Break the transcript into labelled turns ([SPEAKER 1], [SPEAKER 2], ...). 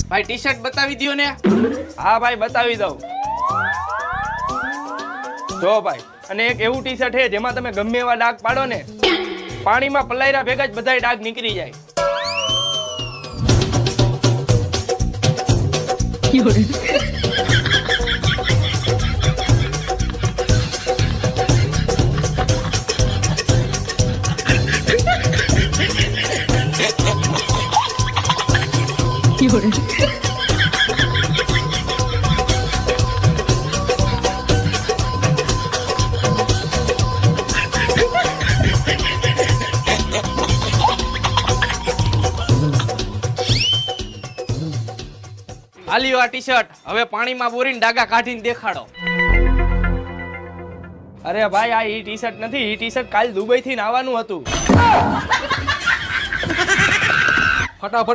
[SPEAKER 1] ભાઈ T shirt બતાવી દો ને.
[SPEAKER 2] હા ભાઈ બતાવી દઉં. જો ભાઈ, અને એક એવું ટી શર્ટ છે જેમાં તમે ગમે એવા ડાઘ પાડો ને પાણીમાં પલાયરા ભેગા જ બધાય ડાઘ નીકળી જાય.
[SPEAKER 1] આલ્યો આ ટી શર્ટ, હવે પાણીમાં બોરીને ડાગા કાઢીને દેખાડો.
[SPEAKER 2] અરે ભાઈ આ ઈ ટી શર્ટ નથી, ઈ ટી શર્ટ કાલ દુબઈ થી આવવાનું હતું.
[SPEAKER 1] ફટાફટ